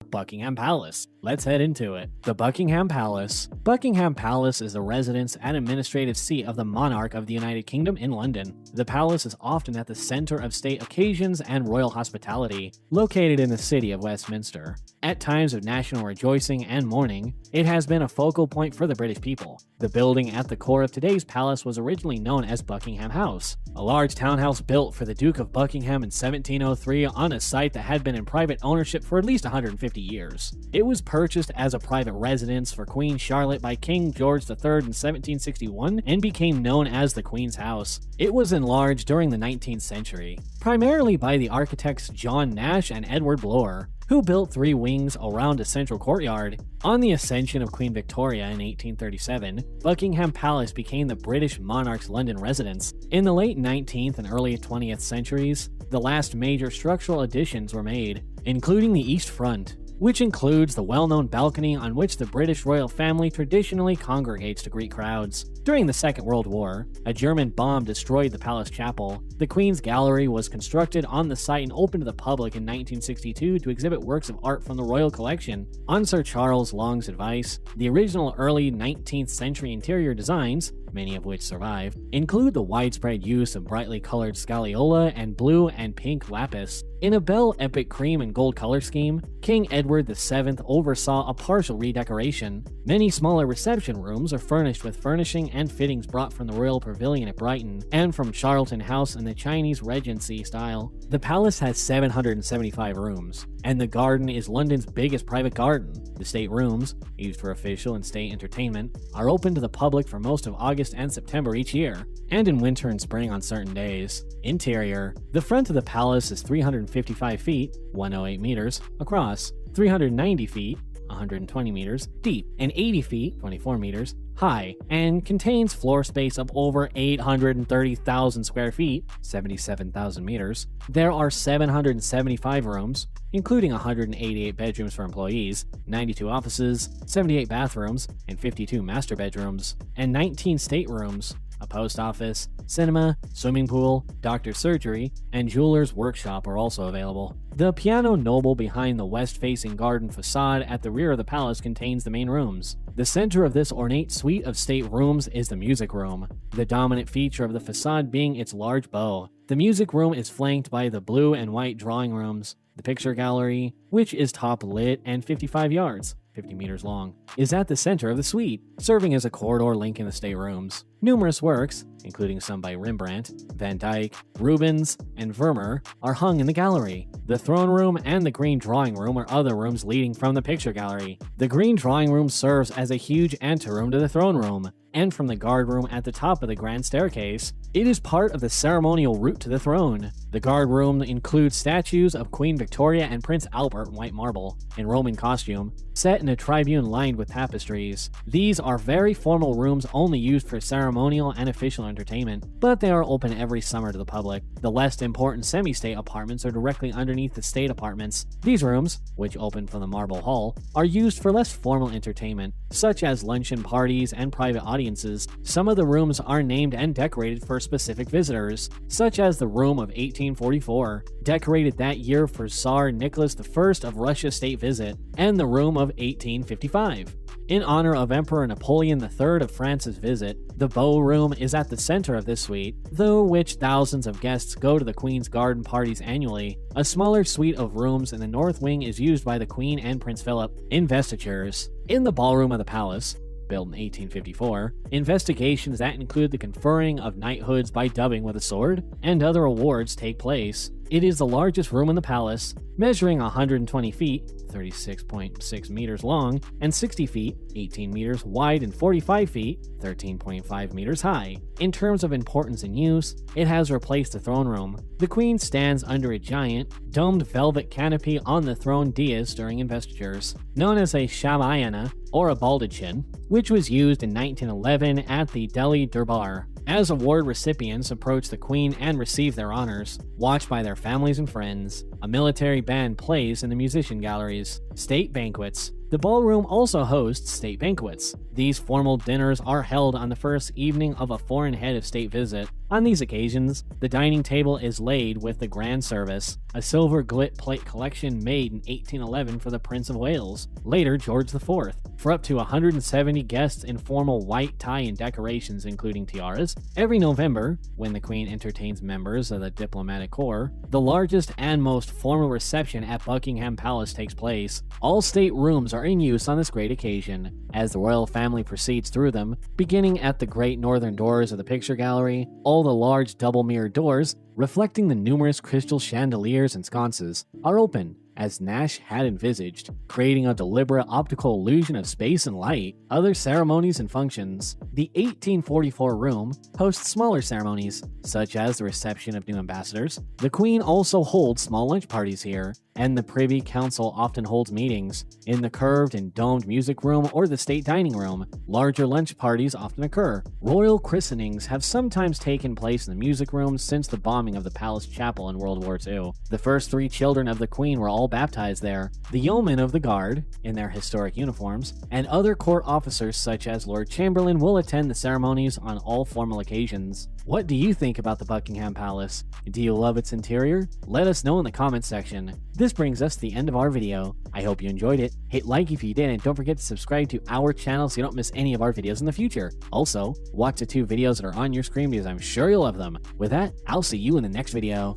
Buckingham Palace. Let's head into it. The Buckingham Palace. Buckingham Palace is the residence and administrative seat of the monarch of the United Kingdom in London. The palace is often at the center of state occasions and royal hospitality, located in the city of Westminster. At times of national rejoicing and mourning, it has been a focal point for the British people. The building at the core of today's palace was originally known as Buckingham House, a large townhouse built for the Duke of Buckingham in 1703 on a site that had been in private ownership for at least 150 years. It was purchased as a private residence for Queen Charlotte by King George III in 1761 and became known as the Queen's House. It was enlarged during the 19th century, primarily by the architects John Nash and Edward Bloor, who built 3 wings around a central courtyard. On the ascension of Queen Victoria in 1837, Buckingham Palace became the British monarch's London residence. In the late 19th and early 20th centuries, the last major structural additions were made, including the east front, which includes the well-known balcony on which the British royal family traditionally congregates to greet crowds. During the Second World War, a German bomb destroyed the palace chapel. The Queen's Gallery was constructed on the site and opened to the public in 1962 to exhibit works of art from the royal collection. On Sir Charles Long's advice, the original early 19th century interior designs, many of which survive, include the widespread use of brightly colored scagliola and blue and pink lapis. In a Belle Epic cream and gold color scheme, King Edward VII oversaw a partial redecoration. Many smaller reception rooms are furnished with furnishing and fittings brought from the Royal Pavilion at Brighton and from Charlton House in the Chinese Regency style. The palace has 775 rooms, and the garden is London's biggest private garden. The state rooms, used for official and state entertainment, are open to the public for most of August and September each year, and in winter and spring on certain days. Interior. The front of the palace is 355 feet, 108 meters, across, 390 feet, 120 meters, deep, and 80 feet, 24 meters, high, and contains floor space of over 830,000 square feet, 77,000 meters. There are 775 rooms, including 188 bedrooms for employees, 92 offices, 78 bathrooms, and 52 master bedrooms, and 19 staterooms. A post office, cinema, swimming pool, doctor's surgery, and jeweler's workshop are also available. The piano noble behind the west-facing garden facade at the rear of the palace contains the main rooms. The center of this ornate suite of state rooms is the music room, the dominant feature of the facade being its large bow. The music room is flanked by the blue and white drawing rooms. The picture gallery, which is top lit and 55 yards, 50 meters long, is at the center of the suite, serving as a corridor linking the staterooms. Numerous works, including some by Rembrandt, Van Dyck, Rubens, and Vermeer, are hung in the gallery. The throne room and the green drawing room are other rooms leading from the picture gallery. The green drawing room serves as a huge anteroom to the throne room, and from the guard room at the top of the grand staircase. It is part of the ceremonial route to the throne. The guard room includes statues of Queen Victoria and Prince Albert in white marble, in Roman costume, set in a tribune lined with tapestries. These are very formal rooms only used for ceremonial and official entertainment, but they are open every summer to the public. The less important semi-state apartments are directly underneath the state apartments. These rooms, which open from the marble hall, are used for less formal entertainment, such as luncheon parties and private audiences. Some of the rooms are named and decorated for specific visitors, such as the Room of 1844, decorated that year for Tsar Nicholas I of Russia's state visit, and the Room of 1855, in honor of Emperor Napoleon III of France's visit. The Ballroom is at the center of this suite, through which thousands of guests go to the Queen's garden parties annually. A smaller suite of rooms in the north wing is used by the Queen and Prince Philip. Investitures. In the ballroom of the palace, built in 1854, investigations that include the conferring of knighthoods by dubbing with a sword and other awards take place. It is the largest room in the palace, measuring 120 feet, 36.6 meters long, and 60 feet, 18 meters wide, and 45 feet, 13.5 meters high. In terms of importance and use, it has replaced the throne room. The Queen stands under a giant, domed velvet canopy on the throne dais during investitures, known as a shamayana, or a baldachin, which was used in 1911 at the Delhi Durbar. As award recipients approach the Queen and receive their honors, watched by their families and friends, a military band plays in the musician galleries. State banquets. The ballroom also hosts state banquets. These formal dinners are held on the first evening of a foreign head of state visit. On these occasions, the dining table is laid with the grand service, a silver gilt plate collection made in 1811 for the Prince of Wales, later George IV, for up to 170 guests in formal white tie and decorations including tiaras. Every November, when the Queen entertains members of the diplomatic corps, the largest and most formal reception at Buckingham Palace takes place. All state rooms are in use on this great occasion, as the royal family proceeds through them, beginning at the great northern doors of the picture gallery. All the large double-mirrored doors, reflecting the numerous crystal chandeliers and sconces, are open, as Nash had envisaged, creating a deliberate optical illusion of space and light. Other ceremonies and functions. The 1844 room hosts smaller ceremonies, such as the reception of new ambassadors. The Queen also holds small lunch parties here, and the Privy Council often holds meetings. In the curved and domed music room or the state dining room, larger lunch parties often occur. Royal christenings have sometimes taken place in the music room since the bombing of the Palace Chapel in World War II. The first 3 children of the Queen were all baptized there. The yeomen of the guard, in their historic uniforms, and other court officers such as Lord Chamberlain will attend the ceremonies on all formal occasions. What do you think about the Buckingham Palace? Do you love its interior? Let us know in the comments section. This brings us to the end of our video. I hope you enjoyed it. Hit like if you did, and don't forget to subscribe to our channel so you don't miss any of our videos in the future. Also, watch the 2 videos that are on your screen because I'm sure you'll love them. With that, I'll see you in the next video.